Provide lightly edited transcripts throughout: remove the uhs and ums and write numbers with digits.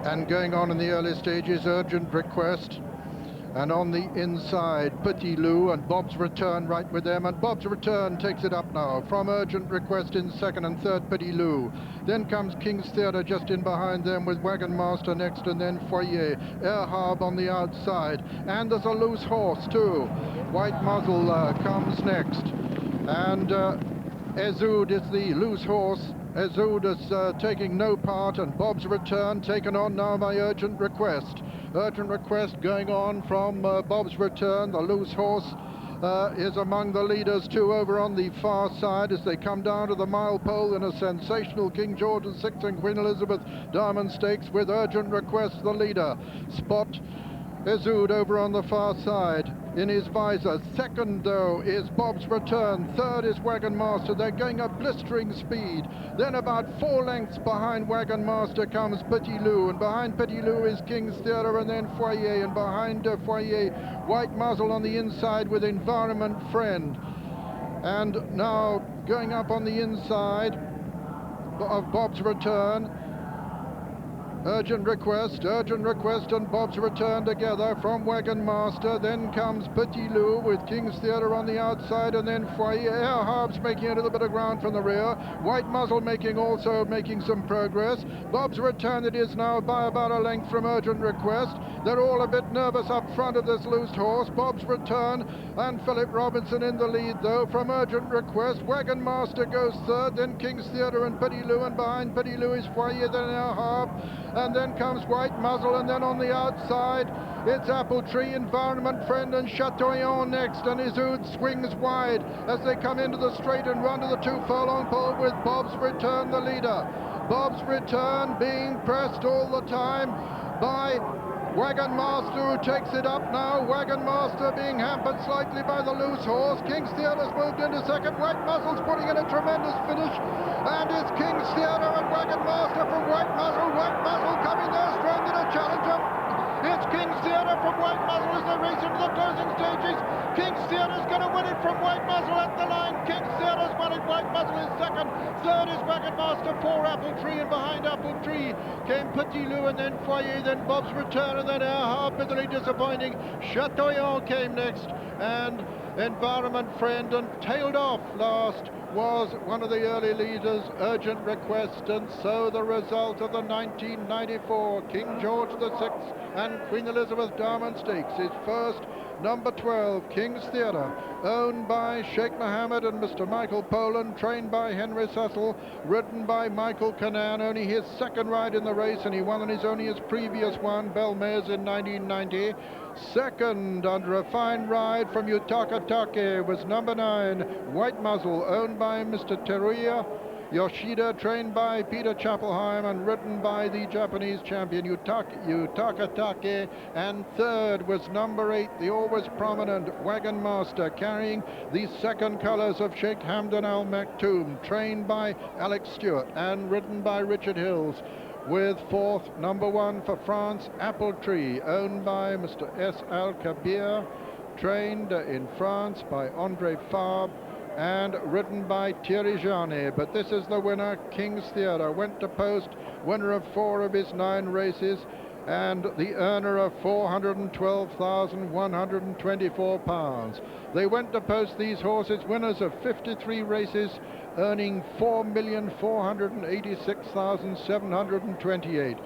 And going on in the early stages, Urgent Request. And on the inside, Petit Lou and Bob's Return right with them. And Bob's Return takes it up now from Urgent Request in second and third, Petit Lou. Then comes King's Theatre just in behind them with Wagon Master next, and then Foyer. Air Harb on the outside. And there's a loose horse too. White Muzzle comes next. And Ezud is the loose horse. Ezud is taking no part, and Bob's Return taken on now by Urgent Request. Urgent Request going on from Bob's Return. The loose horse is among the leaders too over on the far side as they come down to the mile pole in a sensational King George VI and Queen Elizabeth Diamond Stakes with Urgent Request the leader. Spot Ezud over on the far side in his visor. Second, though, is Bob's Return. Third is Wagon Master. They're going at blistering speed. Then about 4 lengths behind Wagon Master comes Petit Lou, and behind Petit Lou is King's Theatre, and then Foyer, and behind Foyer, White Muzzle on the inside with Environment Friend. And now going up on the inside of Bob's Return, Urgent Request and Bob's Return together from Wagon Master. Then comes Petit Lou with King's Theatre on the outside, and then Foyer. Air Harb's making a little bit of ground from the rear. White Muzzle making some progress. Bob's Return it is now by about a length from Urgent Request. They're all a bit nervous up front of this loose horse. Bob's Return and Philip Robinson in the lead though from Urgent Request. Wagon Master goes third, then King's Theatre and Petit Lou, and behind Petit Lou is Foyer, then Air Harb. And then comes White Muzzle, and then on the outside it's Apple Tree, Environment Friend, and Chateaubriand next, and Ezud swings wide as they come into the straight and run to the 2 furlong pole with Bob's Return the leader. Bob's Return being pressed all the time by Wagon Master, who takes it up now. Wagon Master being hampered slightly by the loose horse. King's Theatre's moved into second. White Muzzle's putting in a tremendous finish. And it's King's Theatre and Wagon Master from White Muzzle. White Muzzle coming there strong in a challenger. It's King's Theatre from White Muzzle as they race into the closing stages. King's Theatre's going to win it from White Muzzle at the line. King's Theatre's won it. White Muzzle is second. Third is Wagon Master, 4 Apple Tree, and behind Apple Tree came Petit Lou, and then Foyer, then Bob's Return, and then Air Harb, bitterly disappointing. Chateaubriand came next, and Environment Friend, and tailed off last was one of the early leaders, Urgent Request. And so the result of the 1994 King George VI and Queen Elizabeth Diamond Stakes is first, number 12, King's Theatre, owned by Sheikh Mohammed and Mr. Michael Poland, trained by Henry Cecil, ridden by Michael Canan, only his second ride in the race, and he won on only his previous one, Belmares, in 1990. Second, under a fine ride from Utakatake, was number 9, White Muzzle, owned by Mr. Teruya Yoshida, trained by Peter Chappelheim and ridden by the Japanese champion Utakatake. And third was number 8, the always prominent Wagon Master, carrying the second colours of Sheikh Hamdan Al Maktoum, trained by Alex Stewart and ridden by Richard Hills. With fourth, number 1 for France, Apple Tree, owned by Mr. S. Al Kabir, trained in France by André Fabre and ridden by Thierry Janet. But this is the winner, King's Theatre, went to post, winner of 4 of his 9 races, and the earner of £412,124. They went to post, these horses, winners of 53 races, earning £4,086,728.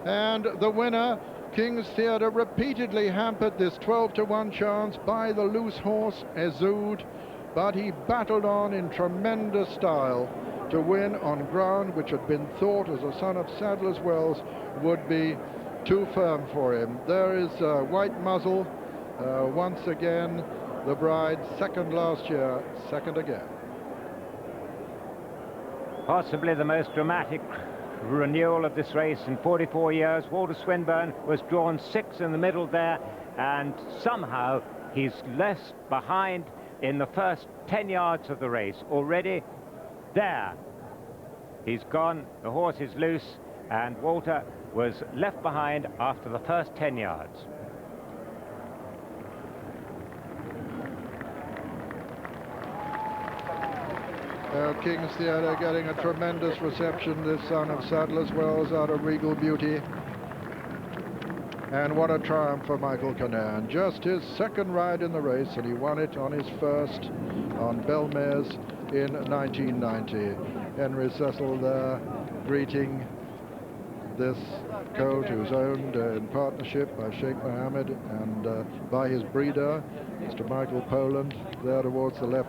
And the winner, King's Theatre, repeatedly hampered this 12-to-1 chance by the loose horse Ezud, but he battled on in tremendous style to win on ground which had been thought, as a son of Sadler's Wells, would be too firm for him. There is White Muzzle, once again the bride, second last year, second again. Possibly the most dramatic renewal of this race in 44 years. Walter Swinburne was drawn 6 in the middle there, and somehow he's left behind in the first 10 yards of the race. Already there, he's gone, the horse is loose, and Walter was left behind after the first 10 yards. King's Theatre getting a tremendous reception, this son of Sadler's Wells out of Regal Beauty. And what a triumph for Michael Cannan. Just his second ride in the race, and he won it on his first on Belmares in 1990. Henry Cecil there greeting this colt, who's owned in partnership by Sheikh Mohammed and by his breeder, Mr. Michael Poland, there towards the left.